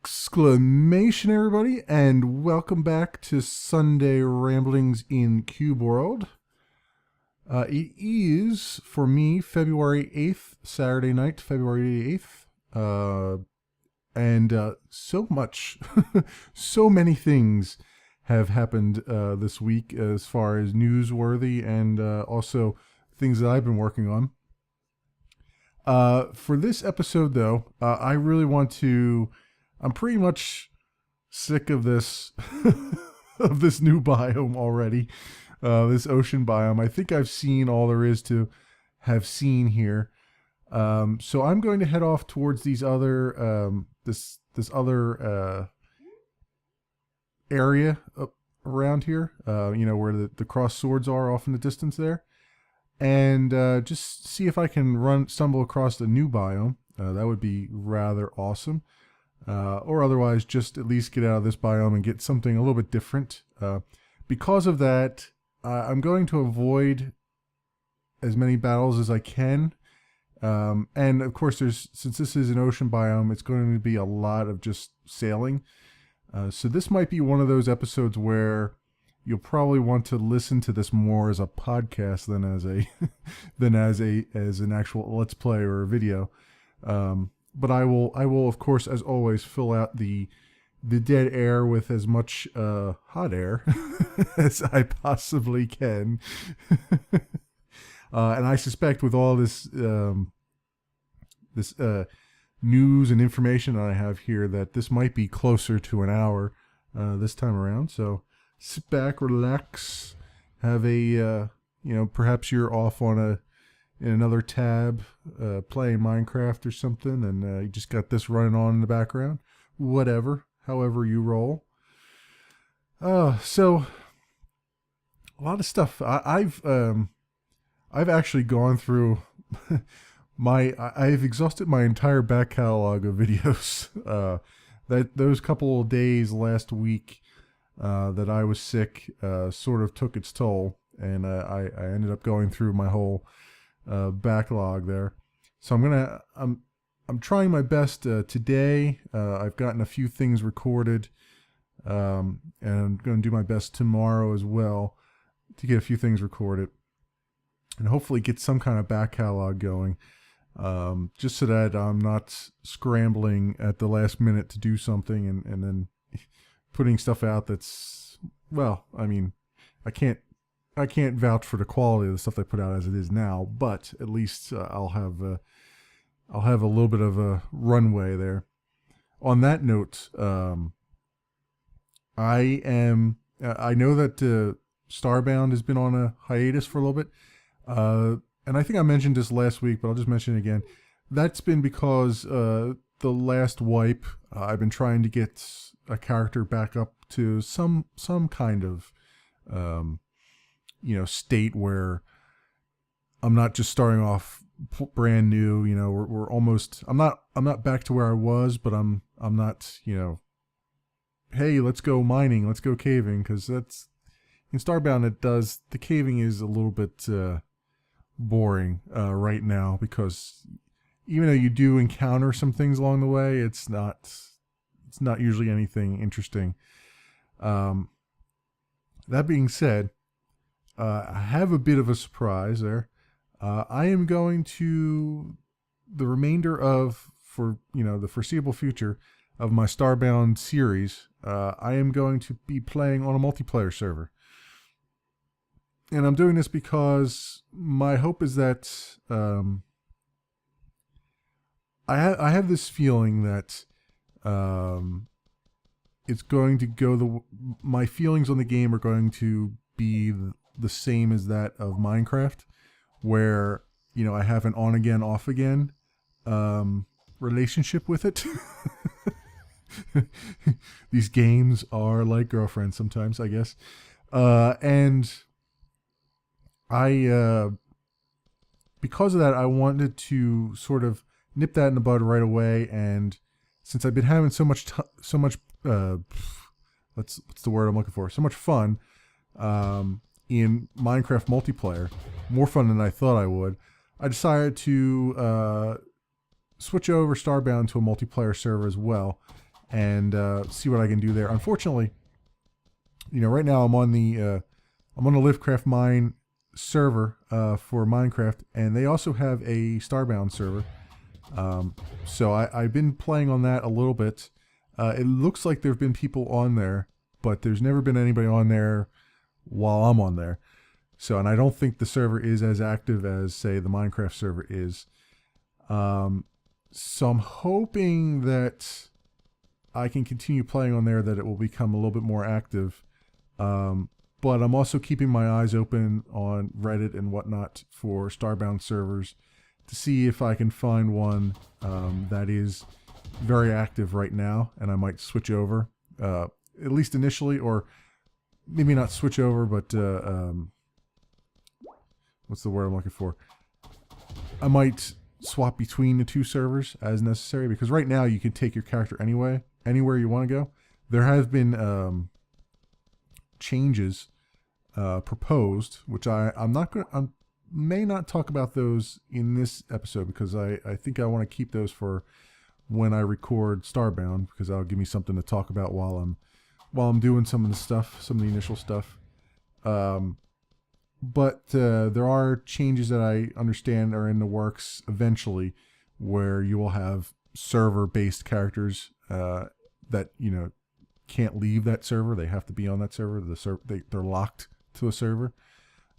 Exclamation, everybody, and welcome back to Sunday Ramblings in Cube World. It is, for me, February 8th, Saturday night, February 8th. And so much, so many things have happened this week as far as newsworthy and also things that I've been working on. For this episode, though, I really want to. I'm pretty much sick of this of this new biome already. This ocean biome. I think I've seen all there is to have seen here. So I'm going to head off towards these other this other area around here. Where the crossed swords are off in the distance there, and just see if I can stumble across a new biome. That would be rather awesome. Or otherwise, just at least get out of this biome and get something a little bit different. Because of that, I'm going to avoid as many battles as I can. And of course, since this is an ocean biome, it's going to be a lot of just sailing. So this might be one of those episodes where you'll probably want to listen to this more as a podcast than as an actual let's play or a video. But I will of course, as always, fill out the dead air with as much hot air as I possibly can. And I suspect with all this news and information I have here that this might be closer to an hour this time around. So sit back, relax, have a perhaps you're off in another tab playing Minecraft or something, and you just got this running on in the background. Whatever, however you roll. So a lot of stuff. I've actually gone through I've exhausted my entire back catalog of videos. Those couple of days last week that I was sick sort of took its toll, and I ended up going through my whole backlog there. So I'm trying my best today. I've gotten a few things recorded, and I'm going to do my best tomorrow as well to get a few things recorded and hopefully get some kind of back catalog going, just so that I'm not scrambling at the last minute to do something and then putting stuff out that's, well, I mean, I can't vouch for the quality of the stuff they put out as it is now, but at least I'll have a little bit of a runway there. On that note, I know that Starbound has been on a hiatus for a little bit, and I think I mentioned this last week, but I'll just mention it again. That's been because the last wipe, I've been trying to get a character back up to some kind of state where I'm not just starting off brand new. We're almost. I'm not back to where I was, but I'm not. Hey, let's go mining, let's go caving, because that's in Starbound. The caving is a little bit boring right now, because even though you do encounter some things along the way, it's not usually anything interesting. That being said, I have a bit of a surprise there. I am going to the remainder for the foreseeable future of my Starbound series. I am going to be playing on a multiplayer server, and I'm doing this because my hope is that I have this feeling that it's going to go my feelings on the game are going to be the same as that of Minecraft, where I have an on again off again relationship with it. These games are like girlfriends sometimes, I guess. And I because of that, I wanted to sort of nip that in the bud right away. And since I've been having so much what's the word I'm looking for? So much fun in Minecraft multiplayer, more fun than I thought I would. I decided to switch over Starbound to a multiplayer server as well. and see what I can do there. Unfortunately, right now I'm on the Livecraft Mine server for Minecraft, and they also have a Starbound server. So I've been playing on that a little bit. It looks like there have been people on there, but there's never been anybody on there while I'm on there. So, and I don't think the server is as active as, say, the Minecraft server is. So I'm hoping that I can continue playing on there, that it will become a little bit more active. But I'm also keeping my eyes open on Reddit and whatnot for Starbound servers to see if I can find one that is very active right now, and I might switch over, at least initially, or maybe not switch over, but what's the word I'm looking for? I might swap between the two servers as necessary, because right now you can take your character anywhere you want to go. There have been changes proposed, which I may not talk about those in this episode, because I think I want to keep those for when I record Starbound, because that'll give me something to talk about while I'm doing some of the stuff, some of the initial stuff. But there are changes that I understand are in the works eventually, where you will have server-based characters that can't leave that server. They have to be on that server. They're locked to a server.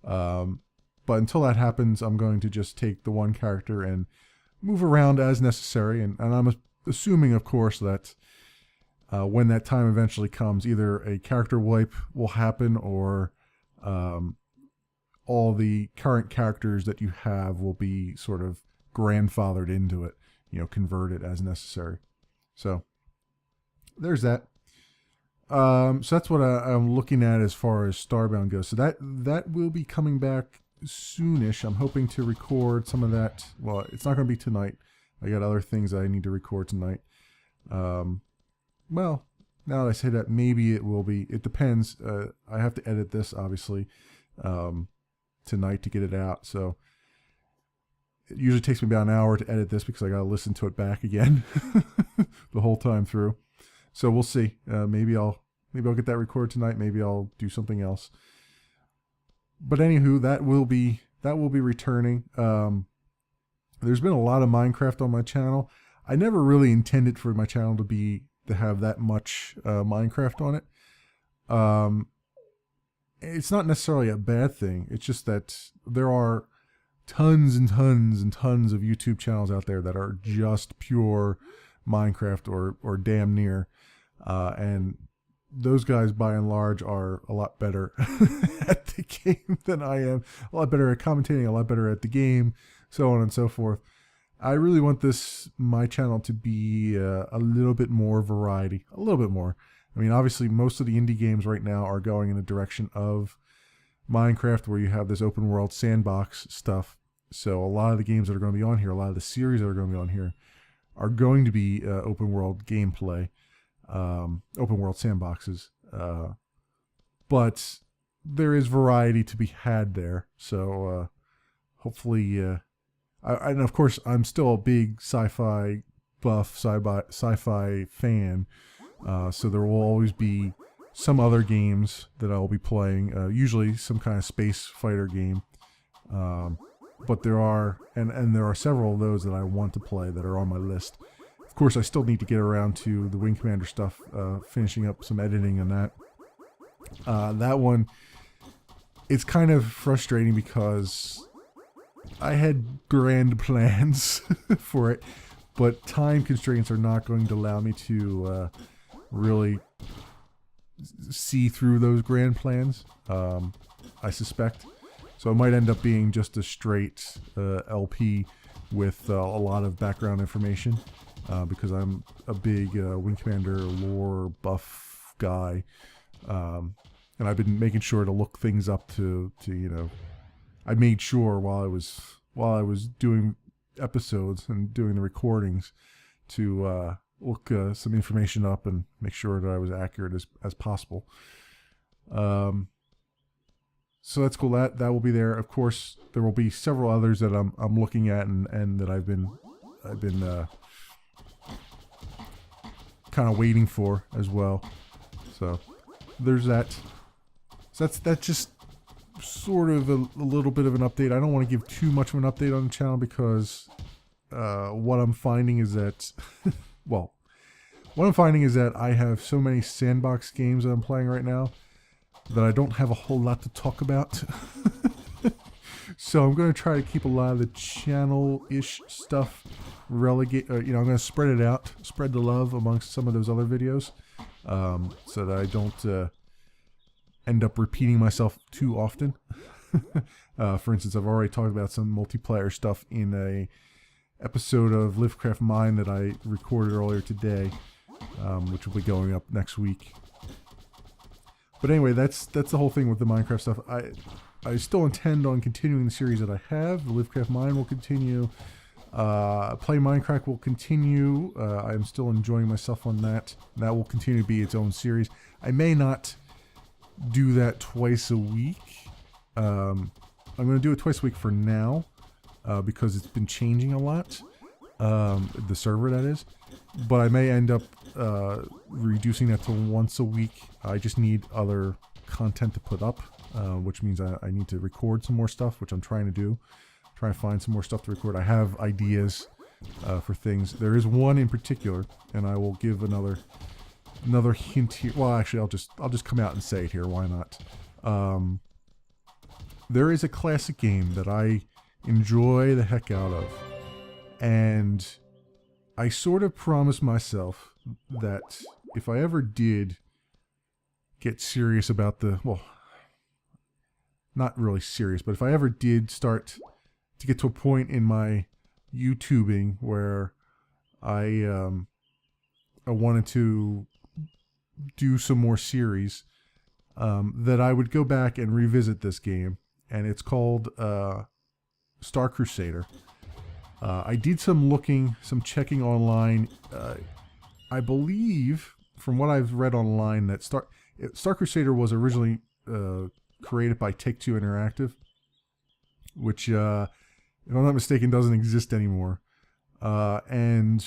But until that happens, I'm going to just take the one character and move around as necessary. And I'm assuming, of course, that when that time eventually comes, either a character wipe will happen, or all the current characters that you have will be sort of grandfathered into it, converted as necessary. So there's that. So that's what I'm looking at as far as Starbound goes. So that will be coming back soonish. I'm hoping to record some of that. Well, it's not going to be tonight. I got other things I need to record tonight. Well, now that I say that, maybe it will be. It depends. I have to edit this, obviously, tonight to get it out. So it usually takes me about an hour to edit this, because I got to listen to it back again the whole time through. So we'll see. Maybe I'll get that recorded tonight. Maybe I'll do something else. But anywho, that will be returning. There's been a lot of Minecraft on my channel. I never really intended for my channel to have that much Minecraft on it. It's not necessarily a bad thing. It's just that there are tons and tons and tons of YouTube channels out there that are just pure Minecraft or damn near. And those guys, by and large, are a lot better at the game than I am. A lot better at commentating, a lot better at the game, so on and so forth. I really want my channel to be a little bit more variety, a little bit more. I mean, obviously, most of the indie games right now are going in the direction of Minecraft, where you have this open world sandbox stuff. So a lot of the games that are going to be on here, a lot of the series that are going to be on here, are going to be open world gameplay, open world sandboxes. But there is variety to be had there. So hopefully, and of course, I'm still a big sci-fi buff, sci-fi fan. So there will always be some other games that I'll be playing, usually some kind of space fighter game. But there are, and there are several of those that I want to play that are on my list. Of course, I still need to get around to the Wing Commander stuff, finishing up some editing on that. That one, it's kind of frustrating because I had grand plans for it, but time constraints are not going to allow me to really see through those grand plans, I suspect. So it might end up being just a straight LP with a lot of background information, because I'm a big Wing Commander lore buff guy, and I've been making sure to look things up to I made sure while I was doing episodes and doing the recordings to look some information up and make sure that I was accurate as possible. So that's cool. That will be there. Of course, there will be several others that I'm looking at and that I've been kind of waiting for as well. So there's that. So that's just sort of a little bit of an update. I don't want to give too much of an update on the channel because what I'm finding is that, well, what I'm finding is that I have so many sandbox games that I'm playing right now that I don't have a whole lot to talk about. So I'm going to try to keep a lot of the channel-ish stuff relegate. I'm going to spread it out, spread the love amongst some of those other videos, so that I don't end up repeating myself too often. For instance, I've already talked about some multiplayer stuff in a episode of Livecraft Mine that I recorded earlier today, which will be going up next week. But anyway, that's the whole thing with the Minecraft stuff. I still intend on continuing the series that I have. The Livecraft Mine will continue. Play Minecraft will continue. I'm still enjoying myself on that. That will continue to be its own series. I may not do that twice a week. I'm going to do it twice a week for now, because it's been changing a lot. The server, that is. But I may end up reducing that to once a week. I just need other content to put up, which means I need to record some more stuff, which I'm trying to do. Trying to find some more stuff to record. I have ideas for things. There is one in particular, and I will give another hint here. Well, actually, I'll just come out and say it here. Why not? There is a classic game that I enjoy the heck out of, and I sort of promised myself that if I ever did get serious about well, not really serious, but if I ever did start to get to a point in my YouTubing where I wanted to do some more series, that I would go back and revisit this game, and it's called Star Crusader. I did some checking online. I believe, from what I've read online, that Star Crusader was originally created by Take-Two Interactive, which, if I'm not mistaken, doesn't exist anymore. And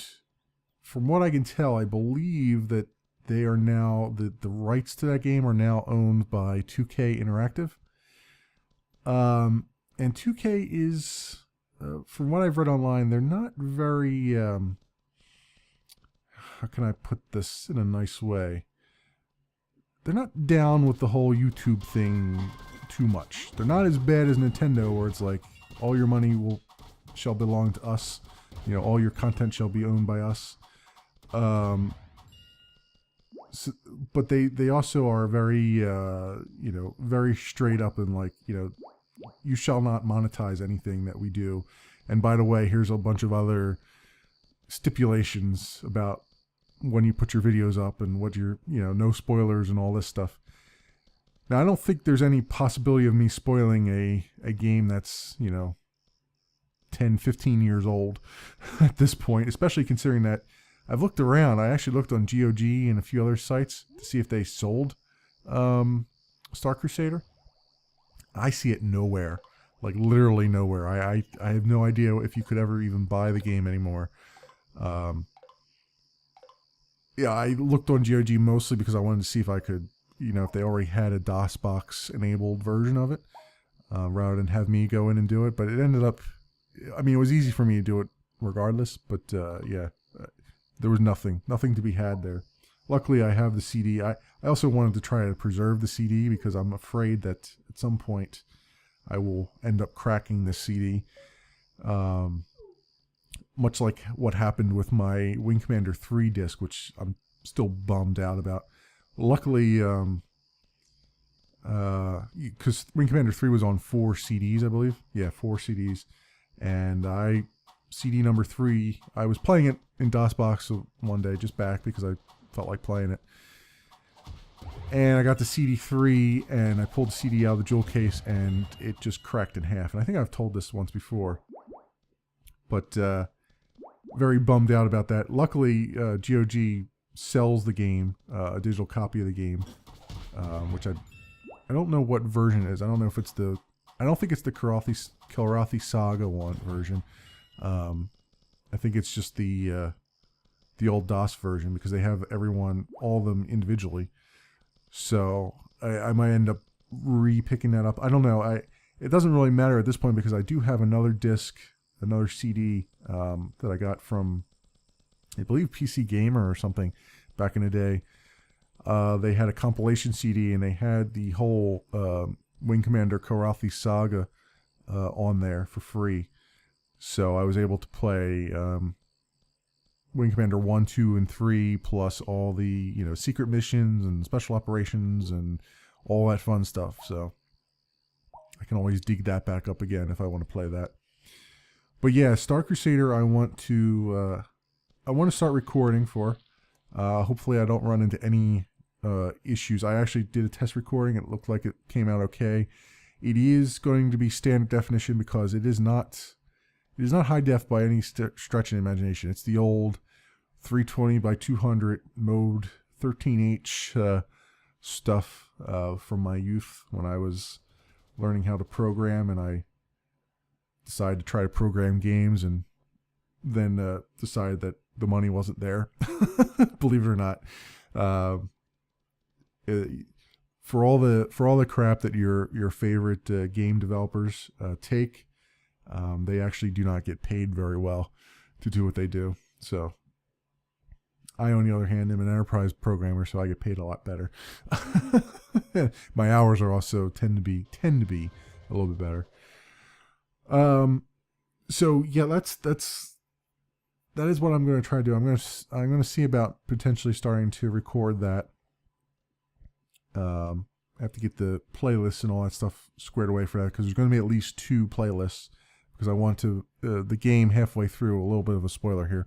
from what I can tell, I believe that they are now, the rights to that game are now owned by 2K Interactive. And 2K is, from what I've read online, they're not very, how can I put this in a nice way? They're not down with the whole YouTube thing too much. They're not as bad as Nintendo, where it's like, all your money shall belong to us. All your content shall be owned by us. But they also are very, very straight up and like, you shall not monetize anything that we do. And by the way, here's a bunch of other stipulations about when you put your videos up and what no spoilers and all this stuff. Now, I don't think there's any possibility of me spoiling a game that's, 10, 15 years old at this point, especially considering that I've looked around. I actually looked on GOG and a few other sites to see if they sold Star Crusader. I see it nowhere, like literally nowhere. I have no idea if you could ever even buy the game anymore. Yeah, I looked on GOG mostly because I wanted to see if I could, if they already had a DOSBox enabled version of it, rather than have me go in and do it. But it ended up, it was easy for me to do it regardless. But yeah, there was nothing to be had there. Luckily, I have the CD. I also wanted to try to preserve the CD because I'm afraid that at some point I will end up cracking this CD. Much like what happened with my Wing Commander 3 disc, which I'm still bummed out about. Luckily, because Wing Commander 3 was on 4 CDs, I believe. Yeah, 4 CDs. And CD number 3, I was playing it in DOSBox one day, just back because I felt like playing it. And I got the CD3, and I pulled the CD out of the jewel case, and it just cracked in half. And I think I've told this once before. But, very bummed out about that. Luckily, GOG sells the game, a digital copy of the game, which I don't know what version it is. I don't know if it's I don't think it's the Kilrathi Saga version. I think it's just the the old DOS version because they have all of them individually. So I might end up re-picking that up. I don't know. It doesn't really matter at this point because I do have another disc, another CD that I got from, I believe, PC Gamer or something back in the day. They had a compilation CD and they had the whole Wing Commander Korathi saga on there for free. So I was able to play Wing Commander 1, 2, and 3 plus all the secret missions and special operations and all that fun stuff. So I can always dig that back up again if I want to play that. But yeah, Star Crusader I want to start recording for. Hopefully I don't run into any issues. I actually did a test recording. It looked like it came out okay. It is going to be standard definition because it is not high def by any stretch of imagination. It's the old 320 by 200 mode 13H stuff from my youth when I was learning how to program, and I decided to try to program games and then decided that the money wasn't there. Believe it or not. For all the crap that your favorite game developers take, they actually do not get paid very well to do what they do. So I, on the other hand, am an enterprise programmer, so I get paid a lot better. My hours are also tend to be a little bit better. So yeah, that is what I'm going to try to do. I'm going to see about potentially starting to record that. I have to get the playlists and all that stuff squared away for that because there's going to be at least 2 playlists because I want to the game halfway through. A little bit of a spoiler here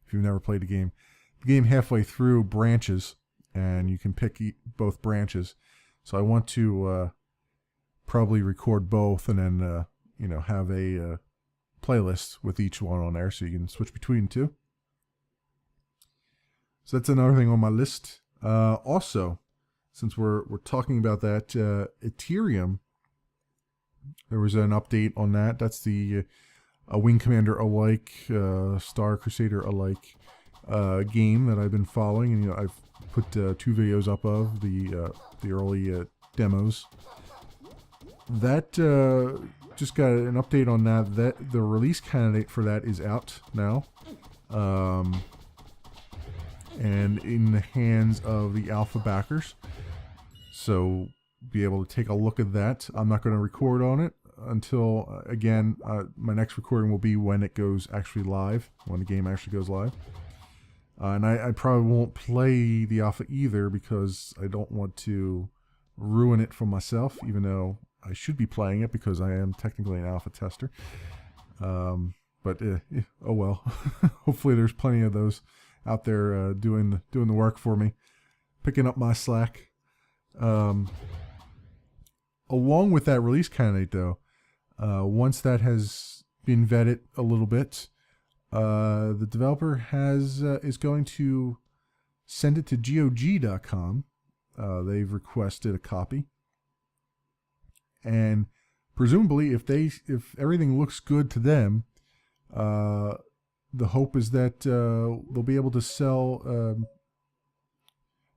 if you've never played the game. The game halfway through branches, and you can pick both branches. So I want to probably record both, and then have a playlist with each one on there, so you can switch between 2. So that's another thing on my list. Also, since we're talking about that, Ethereum, there was an update on that. That's the Wing Commander alike, Star Crusader alike game that I've been following, and I've put 2 videos up of the early demos. That just got an update on that. That the release candidate for that is out now, and in the hands of the alpha backers. So be able to take a look at that. I'm not going to record on it until again my next recording will be when it goes actually live, when the game actually goes live. And I probably won't play the alpha either because I don't want to ruin it for myself, even though I should be playing it because I am technically an alpha tester. But oh well. Hopefully there's plenty of those out there doing the work for me, picking up my slack. Along with that release candidate, though, once that has been vetted a little bit, the developer is going to send it to GOG.com. They've requested a copy, and presumably, if everything looks good to them, the hope is that they'll be able to sell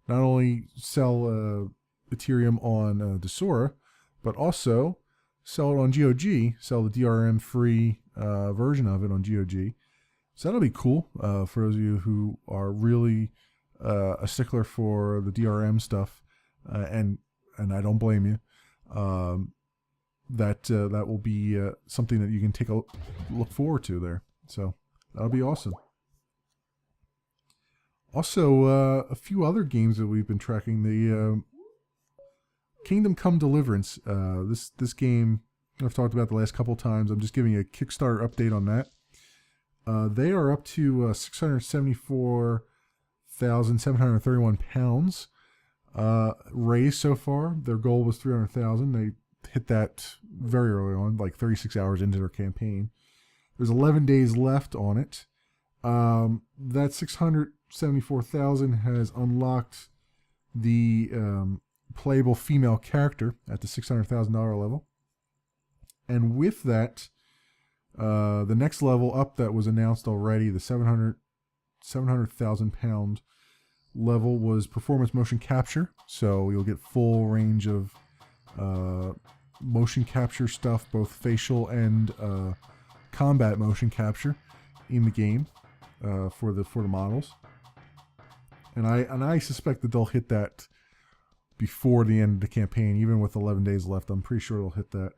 not only sell Ethereum on Desora, but also sell it on GOG, sell the DRM-free version of it on GOG. So that'll be cool for those of you who are really a stickler for the DRM stuff, and I don't blame you. That will be something that you can take a look forward to there. So that'll be awesome. Also, a few other games that we've been tracking. The Kingdom Come Deliverance. This game I've talked about the last couple times. I'm just giving a Kickstarter update on that. They are up to 674,731 pounds raised so far. Their goal was 300,000. They hit that very early on, like 36 hours into their campaign. There's 11 days left on it. That 674,000 has unlocked the playable female character at the $600,000 level. And with that, the next level up that was announced already, the £700,000 level was performance motion capture. So you'll get full range of motion capture stuff, both facial and combat motion capture in the game for the models. And I suspect that they'll hit that before the end of the campaign, even with 11 days left. I'm pretty sure they'll hit that.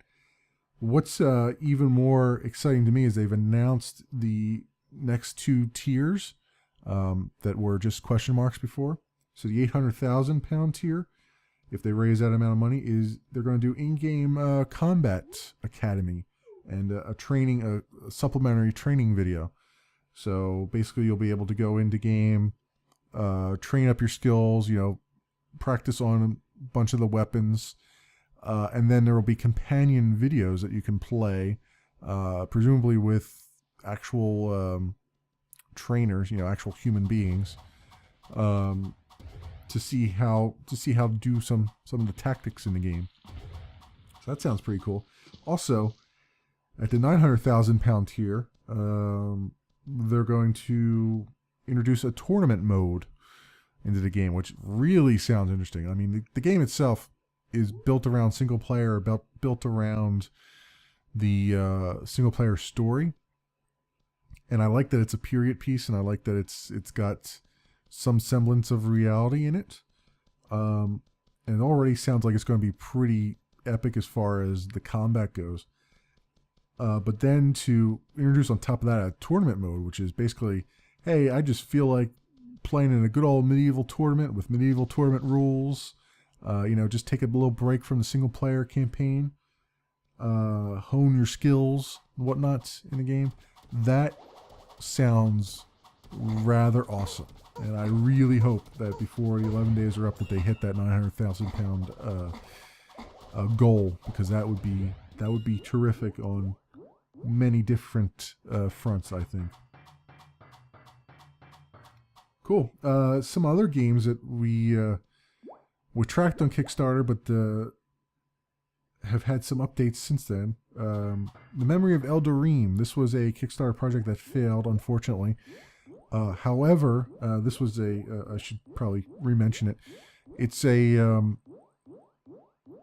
What's even more exciting to me is they've announced the next 2 tiers that were just question marks before. So the £800,000 tier, if they raise that amount of money, is they're going to do in-game combat academy and a supplementary training video. So basically, you'll be able to go into game, train up your skills, practice on a bunch of the weapons, and then there will be companion videos that you can play, presumably with actual trainers, actual human beings, to see how to do some of the tactics in the game. So that sounds pretty cool. Also, at the £900,000 tier, they're going to introduce a tournament mode into the game, which really sounds interesting. I mean, the game itself is built around single player, built around the single player story, and I like that it's a period piece, and I like that it's got some semblance of reality in it. And it already sounds like it's going to be pretty epic as far as the combat goes. But then to introduce on top of that a tournament mode, which is basically, hey, I just feel like playing in a good old medieval tournament with medieval tournament rules. Just take a little break from the single player campaign, hone your skills and whatnot in the game. That sounds rather awesome. And I really hope that before the 11 days are up that they hit that £900,000 goal, because that would be terrific on many different fronts, I think. Cool. Some other games that we tracked on Kickstarter, but have had some updates since then. The Memory of Eldarim. This was a Kickstarter project that failed, unfortunately. However, this was I should probably re-mention it. It's an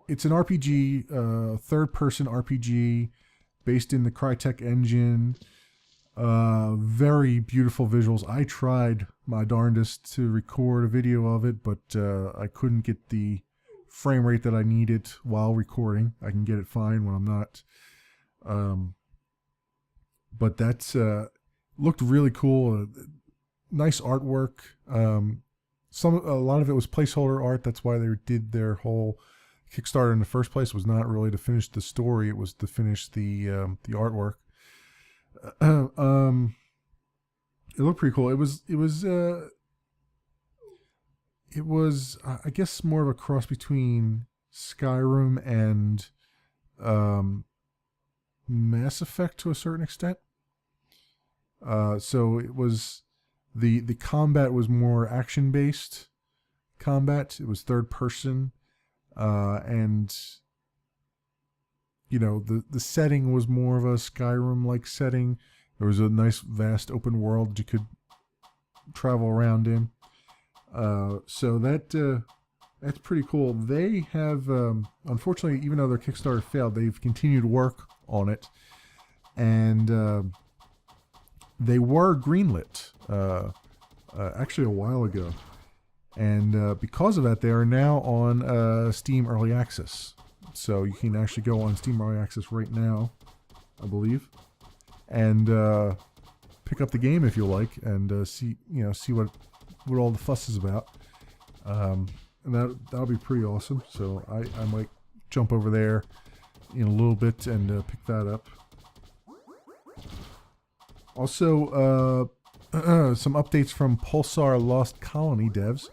RPG, third-person RPG, based in the Crytek engine. Very beautiful visuals. I tried my darndest to record a video of it, but I couldn't get the frame rate that I needed while recording. I can get it fine when I'm not. But that's looked really cool. Nice artwork. A lot of it was placeholder art. That's why they did their whole Kickstarter in the first place. It was not really to finish the story. It was to finish the artwork. It looked pretty cool. It was I guess more of a cross between Skyrim and Mass Effect to a certain extent. So it was the combat was more action based combat. It was third person, and the setting was more of a Skyrim like setting. There was a nice vast open world that you could travel around in. So that's pretty cool. They have, unfortunately, even though their Kickstarter failed, they've continued work on it, and they were greenlit actually a while ago, and because of that, they are now on Steam Early Access. So you can actually go on Steam Early Access right now, I believe, and pick up the game if you like, and see what all the fuss is about. And that'll be pretty awesome. So I might jump over there in a little bit and pick that up. Also, some updates from Pulsar Lost Colony devs.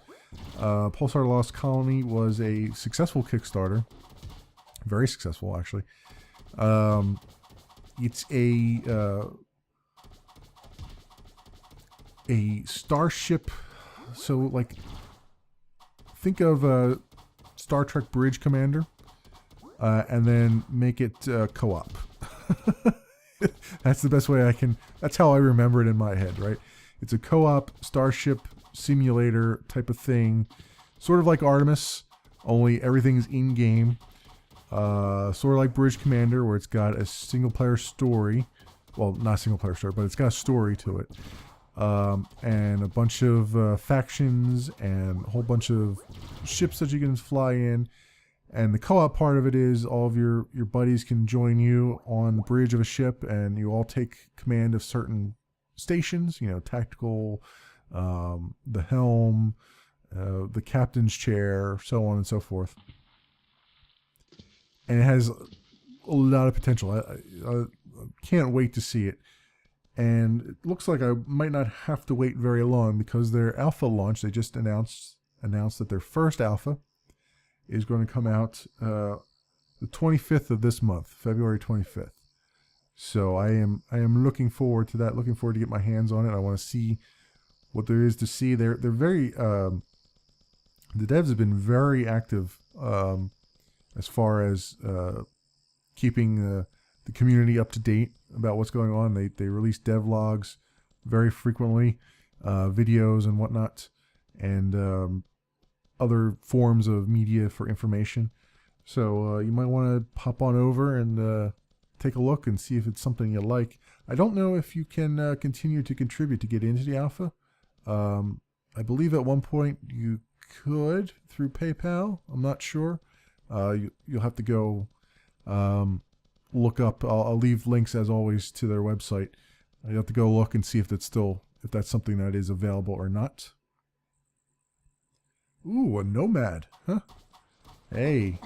Pulsar Lost Colony was a successful Kickstarter. Very successful, actually. It's a starship. So, like, think of a Star Trek Bridge Commander, and then make it co-op. That's the best way I can. That's how I remember it in my head, right? It's a co-op starship simulator type of thing, sort of like Artemis, only everything's in-game. Sort of like Bridge Commander, where it's got a single-player story. Well, not a single-player story, but it's got a story to it. And a bunch of factions and a whole bunch of ships that you can fly in. And the co-op part of it is all of your buddies can join you on the bridge of a ship, and you all take command of certain stations, tactical, the helm, the captain's chair, so on and so forth. And it has a lot of potential. I can't wait to see it. And it looks like I might not have to wait very long, because their alpha launch, they just announced that their first alpha is going to come out the 25th of this month, February 25th. So I am looking forward to that. Looking forward to get my hands on it. I want to see what there is to see. They're very the devs have been very active as far as keeping the community up to date about what's going on. They release devlogs very frequently, videos and whatnot, and other forms of media for information. So you might want to pop on over and take a look and see if it's something you like. I don't know if you can continue to contribute to get into the alpha. I believe at one point you could through PayPal. I'm not sure. You'll have to go look up. I'll leave links as always to their website. You have to go look and see if that's something that is available or not. Ooh, a nomad, huh? Hey,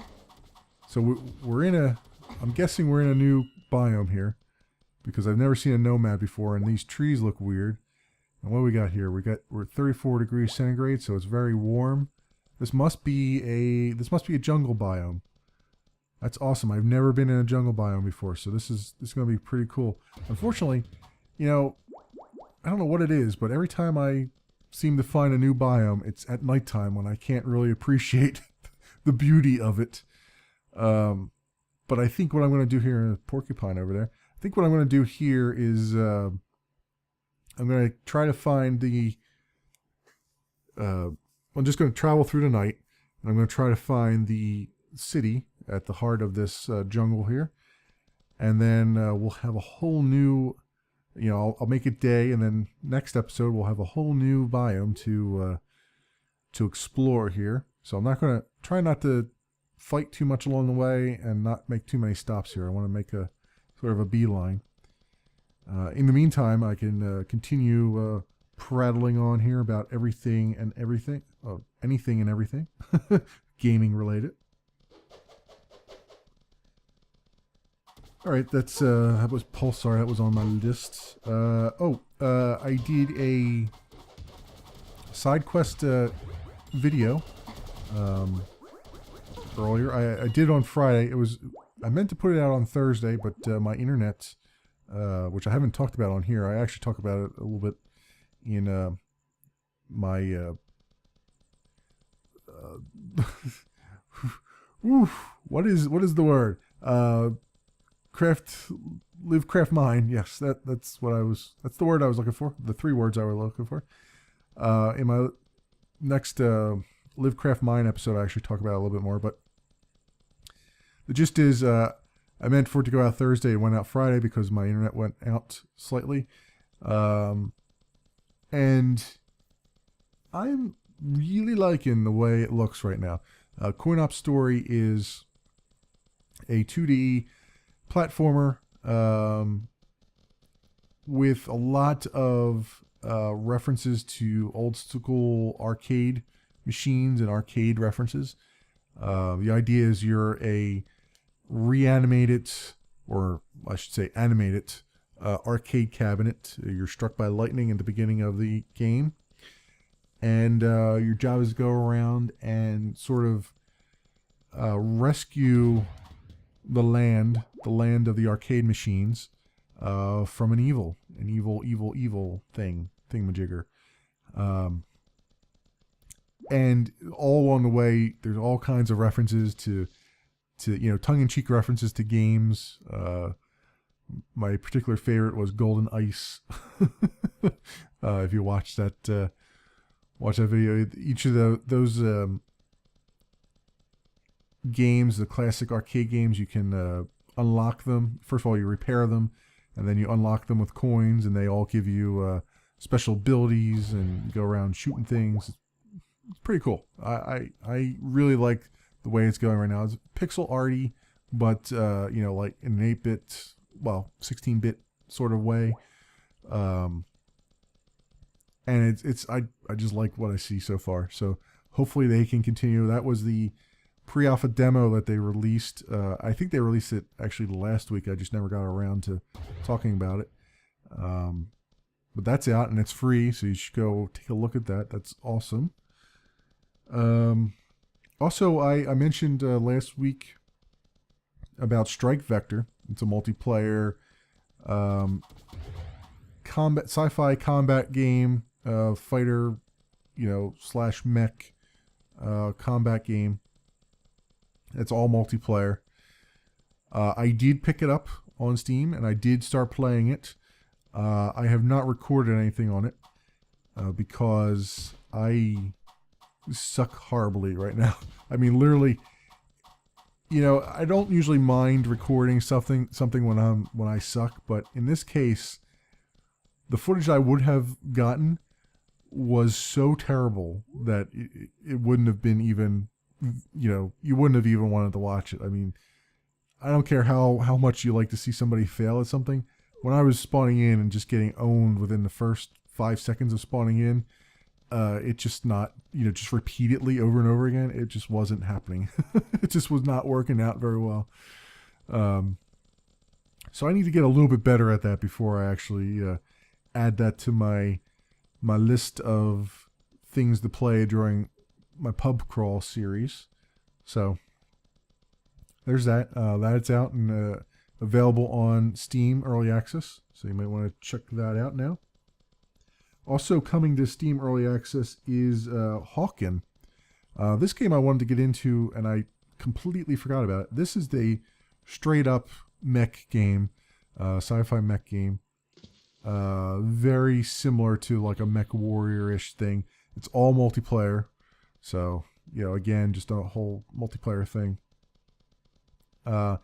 so we're in I'm guessing we're in a new biome here, because I've never seen a nomad before, and these trees look weird. And what do we got here? We're 34 degrees centigrade, so it's very warm. This must be a jungle biome. That's awesome. I've never been in a jungle biome before, so this is going to be pretty cool. Unfortunately, I don't know what it is, but every time I seem to find a new biome, it's at nighttime when I can't really appreciate the beauty of it. But I think what I'm going to do here, porcupine over there, I think what I'm going to do here is I'm going to try to find I'm just going to travel through the night, and I'm going to try to find the city at the heart of this jungle here, and then we'll have a whole new, I'll make it day, and then next episode we'll have a whole new biome to explore here. So I'm not going to try not to fight too much along the way and not make too many stops here. I want to make a sort of a beeline. In the meantime, I can continue prattling on here about everything and everything, anything and everything, gaming related. All right, that was Pulsar. That was on my list. I did a side quest video earlier. I did it on Friday. I meant to put it out on Thursday, but my internet, which I haven't talked about on here, I actually talk about it a little bit in my what is the word? Live, craft, mine. Yes, that's the word I was looking for. The three words I was looking for. In my next Live, Craft, Mine episode, I actually talk about it a little bit more. But the gist is, I meant for it to go out Thursday. It went out Friday because my internet went out slightly. And I'm really liking the way it looks right now. CoinOp Story is a 2D platformer with a lot of references to old school arcade machines and arcade references. The idea is you're a reanimated, or I should say animated, arcade cabinet. You're struck by lightning at the beginning of the game, and your job is to go around and sort of rescue the land of the arcade machines from an evil thingamajigger. And all along the way, there's all kinds of references to tongue-in-cheek references to games, My particular favorite was Golden Ice. If you watch that video, each of those games, the classic arcade games, you can unlock them. First of all, you repair them, and then you unlock them with coins, and they all give you special abilities, and you go around shooting things. It's pretty cool. I really like the way it's going right now. It's pixel arty, but like in an 8-bit, well, 16-bit sort of way. And I just like what I see so far. So hopefully they can continue. That was the pre-alpha demo that they released. I think they released it actually last week. I just never got around to talking about it. But that's out and it's free, so you should go take a look at that. That's awesome. Also, I mentioned last week about Strike Vector. It's a multiplayer combat, sci-fi combat game, fighter, slash mech combat game. It's all multiplayer. I did pick it up on Steam and I did start playing it. I have not recorded anything on it because I suck horribly right now. I mean, literally, I don't usually mind recording something when I suck, but in this case, the footage I would have gotten was so terrible that it wouldn't have been even, you wouldn't have even wanted to watch it. I mean, I don't care how much you like to see somebody fail at something. When I was spawning in and just getting owned within the first 5 seconds of spawning in, it just not, just repeatedly over and over again, it just wasn't happening. It just was not working out very well. So I need to get a little bit better at that before I actually add that to my list of things to play during my pub crawl series. So there's that. That's out and available on Steam Early Access. So you might want to check that out now. Also coming to Steam Early Access is Hawken. This game I wanted to get into and I completely forgot about it. This is the straight up mech game, sci-fi mech game. Very similar to like a Mech Warrior-ish thing. It's all multiplayer. So, again, just a whole multiplayer thing. They're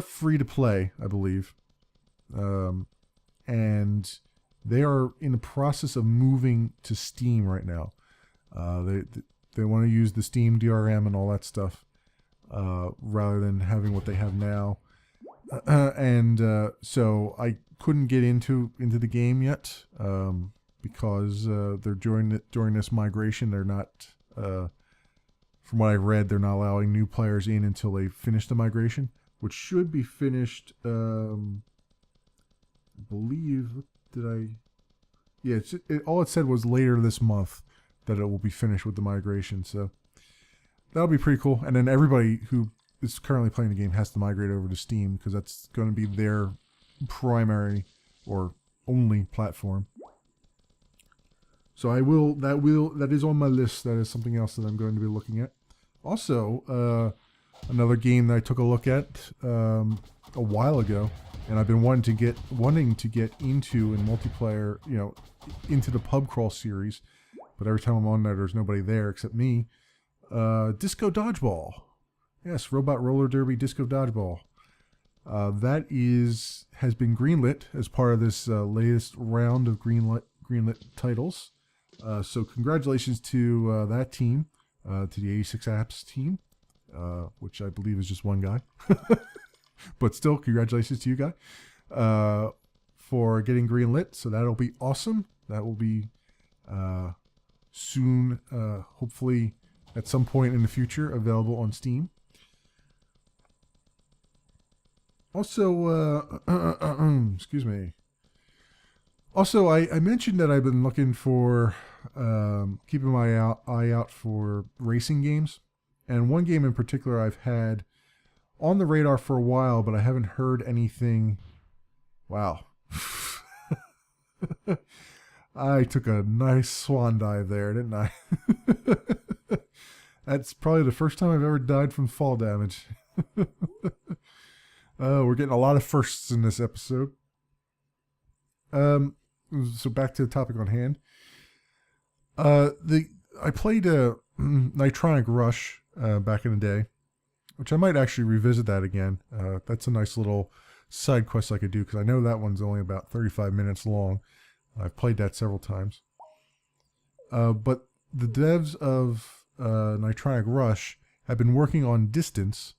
free to play, I believe. And they are in the process of moving to Steam right now. They want to use the Steam DRM and all that stuff, rather than having what they have now. So I couldn't get into the game yet, because they're during this migration. They're not, from what I read, they're not allowing new players in until they finish the migration, which should be finished. I believe, all it said was later this month that it will be finished with the migration. So that'll be pretty cool. And then everybody who is currently playing the game has to migrate over to Steam because that's going to be their primary or only platform. So that is on my list. That is something else that I'm going to be looking at. Also, another game that I took a look at a while ago, and I've been wanting to get into in multiplayer, into the pub crawl series, but every time I'm on there's nobody there except me. Disco Dodgeball. Yes, Robot Roller Derby Disco Dodgeball. That has been greenlit as part of this latest round of greenlit titles. So congratulations to that team, to the 86 Apps team, which I believe is just one guy. But still, congratulations to you guys for getting greenlit. So that'll be awesome. That will be soon, hopefully at some point in the future, available on Steam. Also, excuse me. Also, I mentioned that I've been looking for, keeping my eye out for racing games. And one game in particular I've had on the radar for a while, but I haven't heard anything. Wow. I took a nice swan dive there, didn't I? That's probably the first time I've ever died from fall damage. We're getting a lot of firsts in this episode. Um, so back to the topic on hand. The I played Nitronic Rush back in the day, which I might actually revisit that again. That's a nice little side quest I could do because I know that one's only about 35 minutes long. I've played that several times. But the devs of Nitronic Rush have been working on Distance,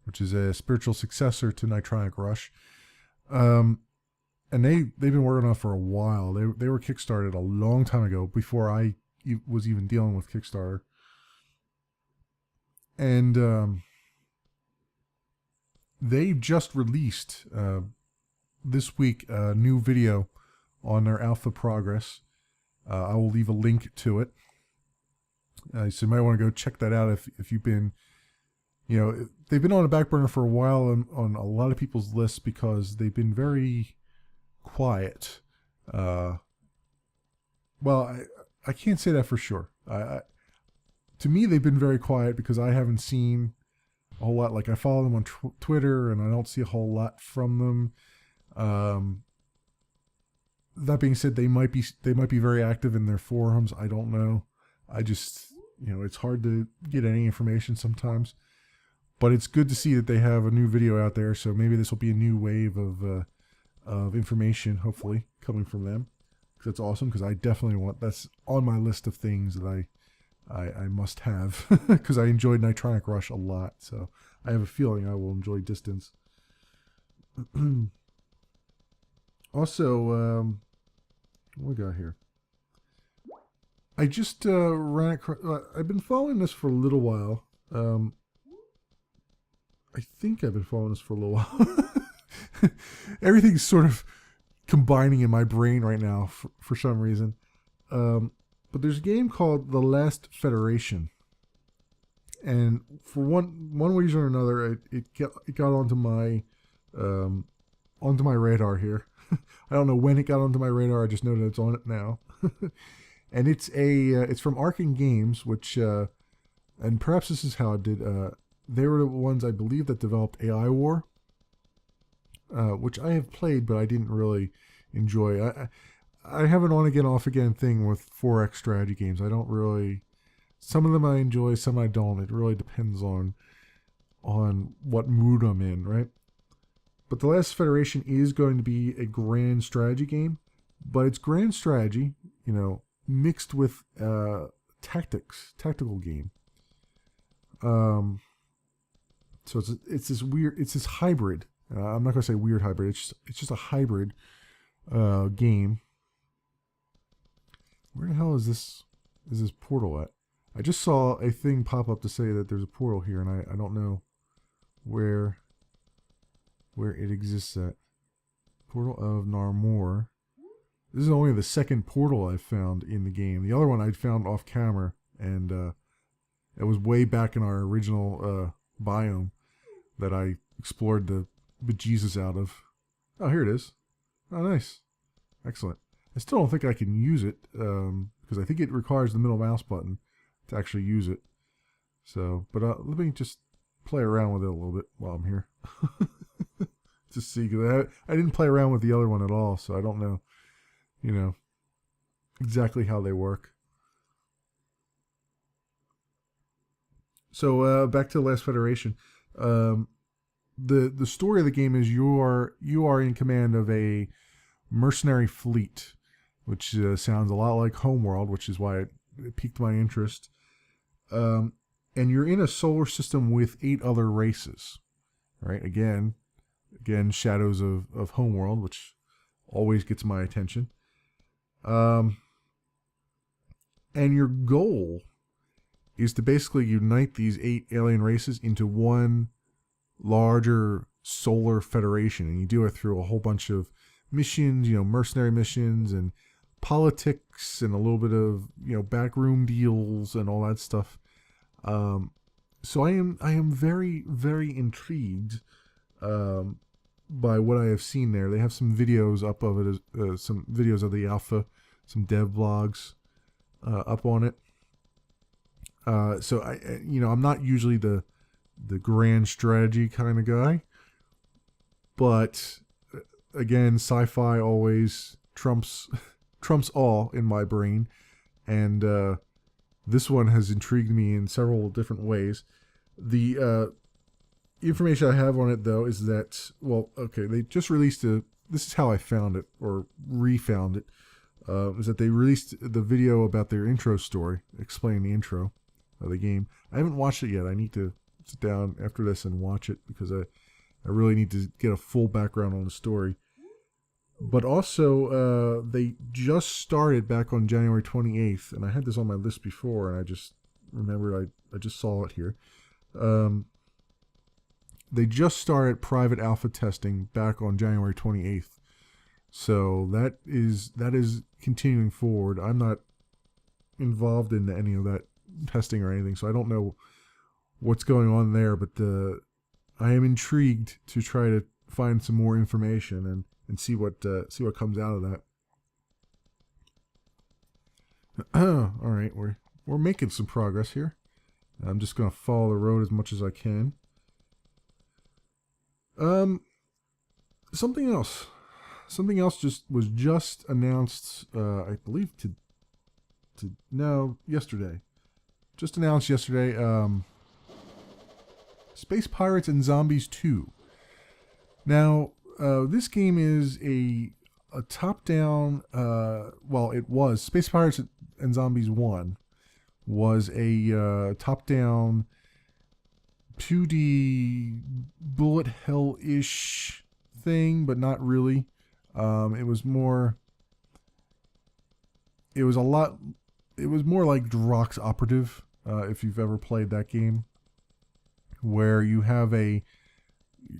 which is a spiritual successor to Nitronic Rush. And they've been working on it for a while. They were kickstarted a long time ago before I was even dealing with Kickstarter. And they just released this week a new video on their alpha progress. I will leave a link to it. So you might want to go check that out if you've been, they've been on a back burner for a while on a lot of people's lists because they've been very quiet. Well, I can't say that for sure. To me, they've been very quiet because I haven't seen a whole lot. Like I follow them on Twitter, and I don't see a whole lot from them. That being said, they might be very active in their forums. I don't know. I just it's hard to get any information sometimes. But it's good to see that they have a new video out there. So maybe this will be a new wave of information, hopefully coming from them. Because that's awesome. Because I definitely that's on my list of things that I must have because I enjoyed Nitronic Rush a lot. So I have a feeling I will enjoy Distance. Also, what we got here? I just ran across. I've been following this for a little while. I think I've been following this for a little while. Everything's sort of combining in my brain right now for some reason. But there's a game called The Last Federation, and for one reason or another, it got onto my radar here. I don't know when it got onto my radar. I just know that it's on it now. And it's from Arcane Games, which and perhaps this is how it did. They were the ones I believe that developed AI War, which I have played, but I didn't really enjoy. I have an on again off again thing with 4X strategy games. I don't really. Some of them I enjoy, some I don't. It really depends on what mood I'm in, right? But The Last Federation is going to be a grand strategy game, but it's grand strategy, mixed with tactical game. So it's this hybrid. I'm not going to say weird hybrid. It's just a hybrid game. Where the hell is this portal at? I just saw a thing pop up to say that there's a portal here, and I don't know where it exists at. Portal of Narmor. This is only the second portal I've found in the game. The other one I'd found off camera, and it was way back in our original biome that I explored the bejesus out of. Oh, here it is. Oh, nice. Excellent. I still don't think I can use it because I think it requires the middle mouse button to actually use it. So, but let me just play around with it a little bit while I'm here. Just see, because I didn't play around with the other one at all, so I don't know, exactly how they work. So back to The Last Federation. The story of the game is you are in command of a mercenary fleet, which sounds a lot like Homeworld, which is why it piqued my interest. And you're in a solar system with 8 other races, right? Again, shadows of Homeworld, which always gets my attention. And your goal is to basically unite these 8 alien races into one larger solar federation, and you do it through a whole bunch of missions, mercenary missions and politics and a little bit of backroom deals and all that stuff. So I am very, very intrigued by what I have seen there. They have some videos up of it, some videos of the alpha, some dev blogs up on it. So I'm not usually the the grand strategy kind of guy. But again, sci-fi always trumps trumps all in my brain, and this one has intrigued me in several different ways. The information I have on it, though, is that, well, okay, they just released this is how I found it, or refound it, is that they released the video about their intro story, explaining the intro of the game. I haven't watched it yet. I need to sit down after this and watch it, because I really need to get a full background on the story. But also, they just started back on January 28th, and I had this on my list before, and I just remembered I just saw it here. They just started private alpha testing back on January 28th. So that is continuing forward. I'm not involved in any of that testing or anything, so I don't know what's going on there, but I am intrigued to try to find some more information and see what comes out of that. All right, we're making some progress here. I'm just going to follow the road as much as I can. Something else was just announced, I believe yesterday. Just announced yesterday, Space Pirates and Zombies 2. Now, this game is a top-down, it was, Space Pirates and Zombies 1 was a top-down 2D bullet hell-ish thing, but not really. It was more like Drox Operative, if you've ever played that game, where you have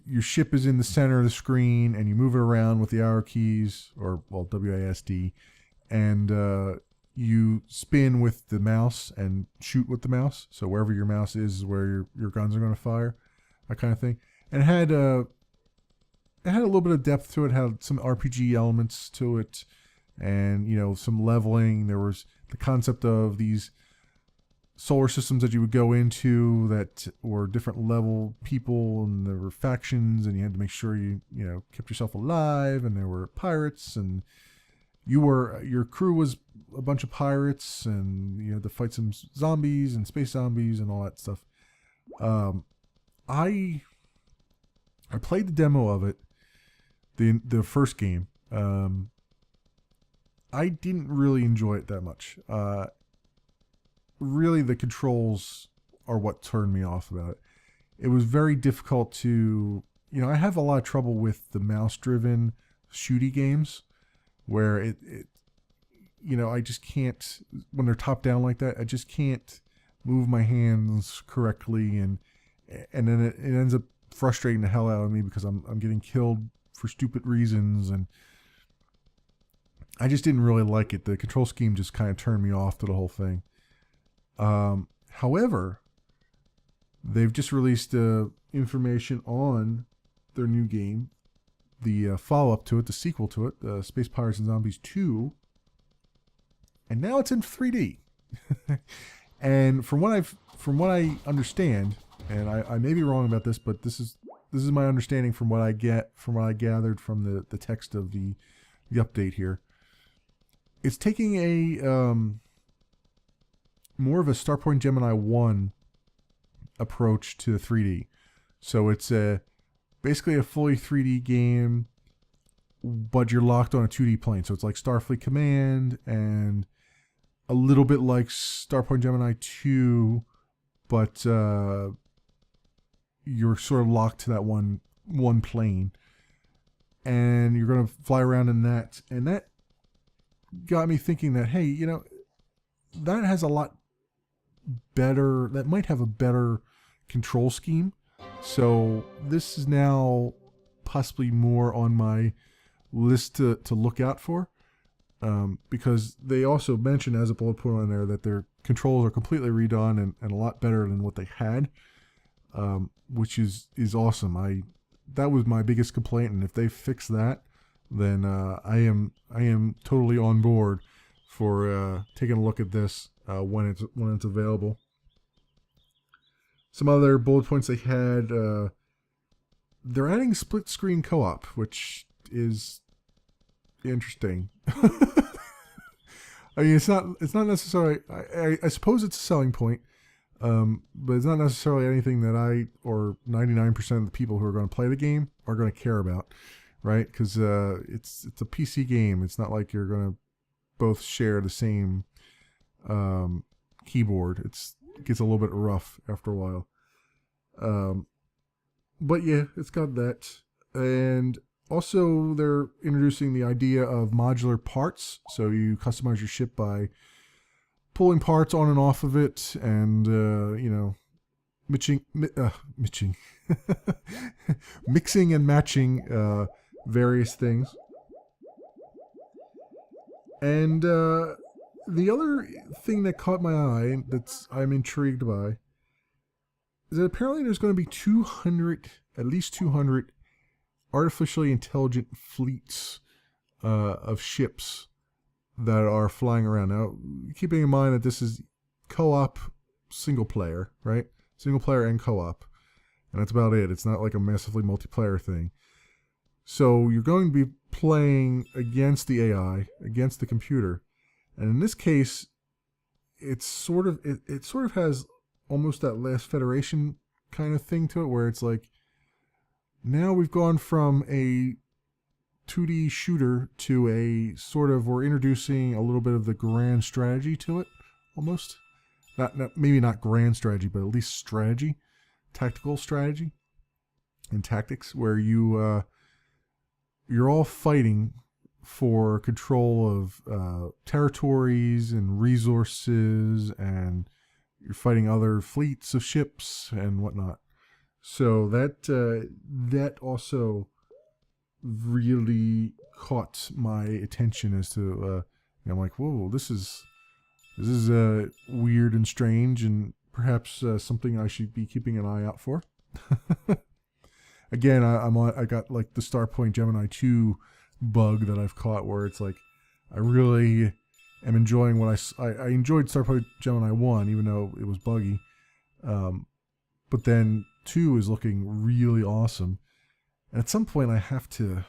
your ship is in the center of the screen and you move it around with the arrow keys, or WASD, and you spin with the mouse and shoot with the mouse. So wherever your mouse is where your guns are going to fire, that kind of thing. And it had a little bit of depth to it. Had some RPG elements to it, and some leveling. There was the concept of these solar systems that you would go into that were different level people, and there were factions, and you had to make sure you kept yourself alive. And there were pirates, and your crew was a bunch of pirates, and you had to fight some zombies and space zombies and all that stuff. I played the demo of it, the first game. I didn't really enjoy it that much. Really, the controls are what turned me off about it. It was very difficult to, I have a lot of trouble with the mouse-driven shooty games, where I just can't, when they're top down like that, I just can't move my hands correctly, and then it ends up frustrating the hell out of me because I'm getting killed for stupid reasons, and I just didn't really like it. The control scheme just kind of turned me off to the whole thing. However, they've just released information on their new game, the follow-up to it, the sequel to it, Space Pirates and Zombies 2, and now it's in 3D. And from what I understand, and I may be wrong about this, but this is my understanding from what I gathered from the text of the update here. It's taking a more of a Starpoint Gemini 1 approach to the 3D. So it's basically a fully 3D game, but you're locked on a 2D plane. So it's like Starfleet Command and a little bit like Starpoint Gemini 2, but you're sort of locked to that one plane. And you're going to fly around in that. And that got me thinking that, hey, that has a lot better, that might have a better control scheme. So this is now possibly more on my list to look out for, because they also mentioned as a bullet point on there that their controls are completely redone and a lot better than what they had, which is awesome. That was my biggest complaint, and if they fix that, then I am totally on board for taking a look at this when it's available. Some other bullet points they had. They're adding split screen co-op, which is interesting. I mean, it's not necessarily. I suppose it's a selling point, but it's not necessarily anything that I or 99% of the people who are going to play the game are going to care about, right? Because it's a PC game. It's not like you're going to both share the same keyboard. It gets a little bit rough after a while. But yeah, it's got that. And also, they're introducing the idea of modular parts. So you customize your ship by pulling parts on and off of it, and mixing and matching various things. And the other thing that caught my eye I'm intrigued by is that apparently there's going to be at least 200 artificially intelligent fleets of ships that are flying around. Now, keeping in mind that this is co-op single player, right? Single player and co-op. And that's about it. It's not like a massively multiplayer thing. So you're going to be playing against the AI, against the computer. And in this case, it sort of has almost that Last Federation kind of thing to it, where it's like, now we've gone from a 2D shooter to a sort of, we're introducing a little bit of the grand strategy to it, almost. Maybe not grand strategy, but at least strategy, tactical strategy and tactics, where you're all fighting for control of territories and resources, and you're fighting other fleets of ships and whatnot. So that also really caught my attention as to I'm like, whoa, this is weird and strange, and perhaps something I should be keeping an eye out for. Again, I got like the Starpoint Gemini 2 bug that I've caught, where it's like I really am enjoying what I enjoyed Starpoint Gemini 1, even though it was buggy. But then 2 is looking really awesome. And at some point I have to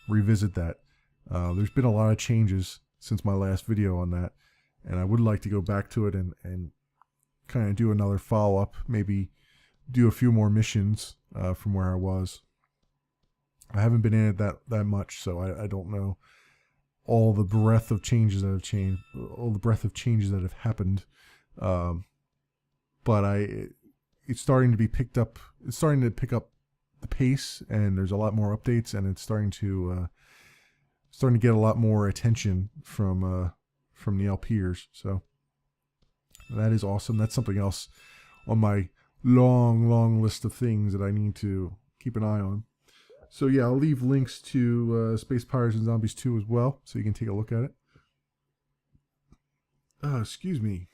revisit that. There's been a lot of changes since my last video on that, and I would like to go back to it and kind of do another follow-up, maybe do a few more missions from where I was. I haven't been in it that much, so I don't know all the breadth of changes that have happened. But it's starting to be picked up. It's starting to pick up the pace, and there's a lot more updates, and it's starting to get a lot more attention from the LPers. So that is awesome. That's something else on my long list of things that I need to keep an eye on. So yeah, I'll leave links to Space Pirates and Zombies 2 as well, so you can take a look at it. Excuse me.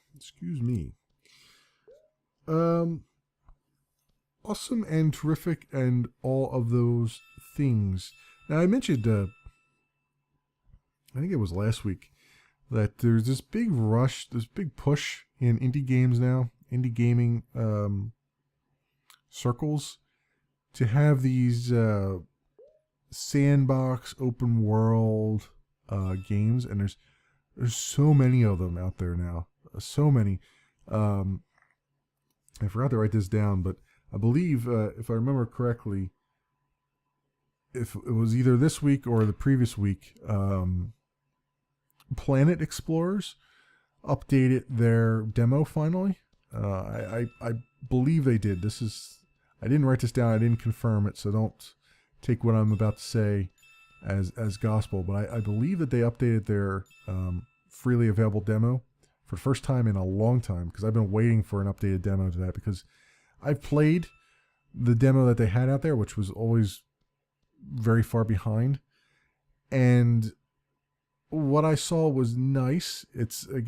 Awesome and terrific and all of those things. Now, I mentioned, I think it was last week, that there's this big rush, this big push in indie games now, indie gaming circles, to have these sandbox open world games, and there's so many of them out there now. So many. I forgot to write this down, but I believe, if I remember correctly, if it was either this week or the previous week, Planet Explorers updated their demo finally. I believe they did. I didn't write this down. I didn't confirm it, so don't take what I'm about to say as gospel. But I believe that they updated their freely available demo for the first time in a long time, because I've been waiting for an updated demo to that, because I've played the demo that they had out there, which was always very far behind, and what I saw was nice. It's a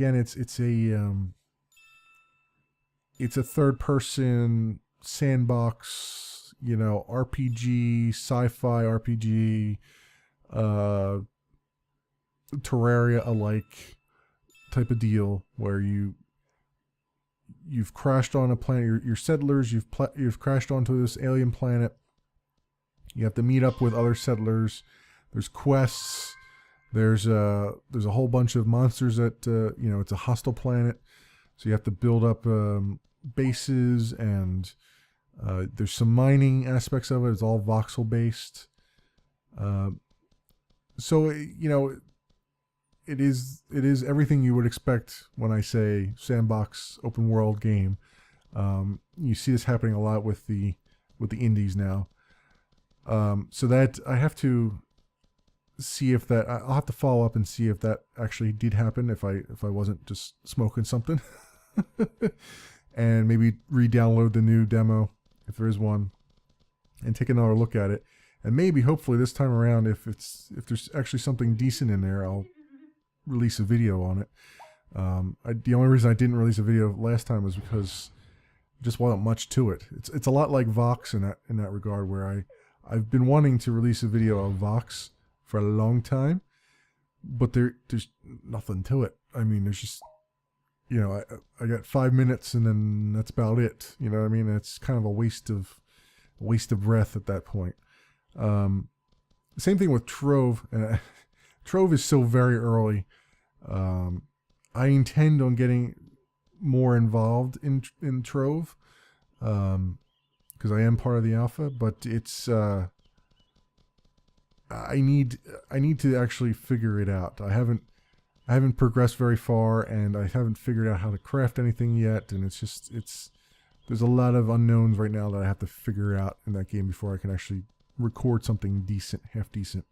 third person sandbox, RPG, sci-fi RPG, Terraria alike type of deal, where you you've crashed on a planet. You're settlers. You've crashed onto this alien planet. You have to meet up with other settlers. There's quests. There's a whole bunch of monsters that it's a hostile planet, so you have to build up bases, and there's some mining aspects of it. It's all voxel based. So it is everything you would expect when I say sandbox open world game. You see this happening a lot with the indies now. So that I have to see if that I'll have to follow up and see if that actually did happen, if I wasn't just smoking something. And maybe re-download the new demo if there is one and take another look at it. And maybe hopefully this time around, if there's actually something decent in there, I'll release a video on it. The only reason I didn't release a video last time was because there just wasn't much to it. It's a lot like Vox in that regard, where I've been wanting to release a video of Vox for a long time, but there's nothing to it. I mean, there's just, I got 5 minutes and then that's about it. You know what I mean? It's kind of a waste of breath at that point. Same thing with Trove. Trove is so very early. I intend on getting more involved in Trove, because I am part of the alpha, but it's I need to actually figure it out. I haven't progressed very far, and I haven't figured out how to craft anything yet, and there's a lot of unknowns right now that I have to figure out in that game before I can actually record something decent, half decent.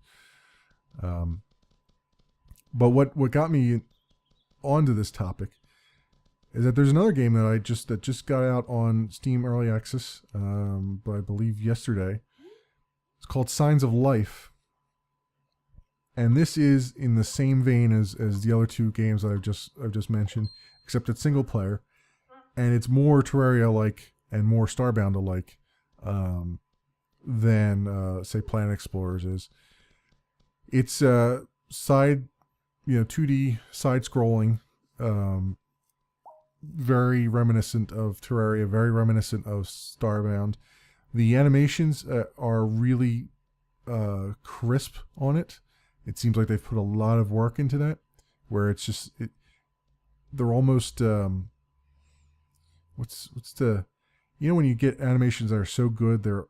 But what got me onto this topic is that there's another game that just got out on Steam Early Access, but I believe yesterday. It's called Signs of Life. And this is in the same vein as the other two games that I've just mentioned, except it's single player, and it's more Terraria-like and more Starbound-alike than say Planet Explorers is. It's 2D side-scrolling, very reminiscent of Terraria, very reminiscent of Starbound. The animations are really crisp on it. It seems like they've put a lot of work into that, where it's just they're almost what's the when you get animations that are so good they're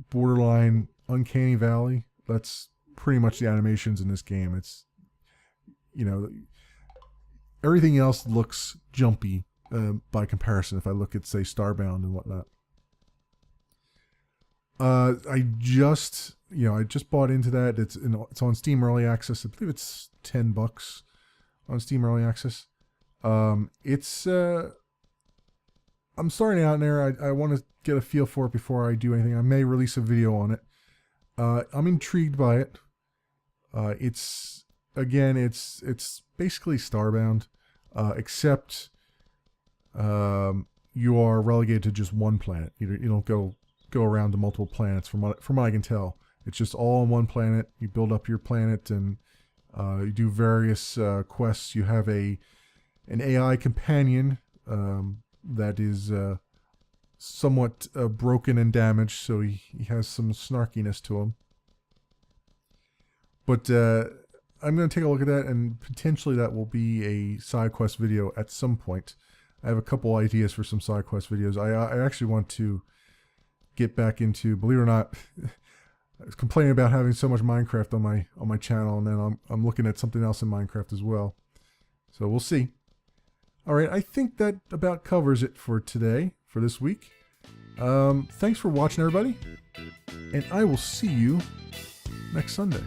borderline uncanny valley. That's pretty much the animations in this game. It's everything else looks jumpy by comparison. If I look at, say, Starbound and whatnot. I just bought into that. It's on Steam Early Access. I believe it's $10 on Steam Early Access. I'm starting out in there. I want to get a feel for it before I do anything. I may release a video on it. I'm intrigued by it. It's basically Starbound, except you are relegated to just one planet. You don't go around to multiple planets. From what I can tell, it's just all on one planet. You build up your planet, and you do various quests. You have an AI companion that is somewhat broken and damaged, so he has some snarkiness to him. But I'm going to take a look at that, and potentially that will be a side quest video at some point. I have a couple ideas for some side quest videos. I actually want to get back into, believe it or not, I was complaining about having so much Minecraft on my channel, and then I'm looking at something else in Minecraft as well. So we'll see. All right, I think that about covers it for today, for this week. Thanks for watching, everybody, and I will see you next Sunday.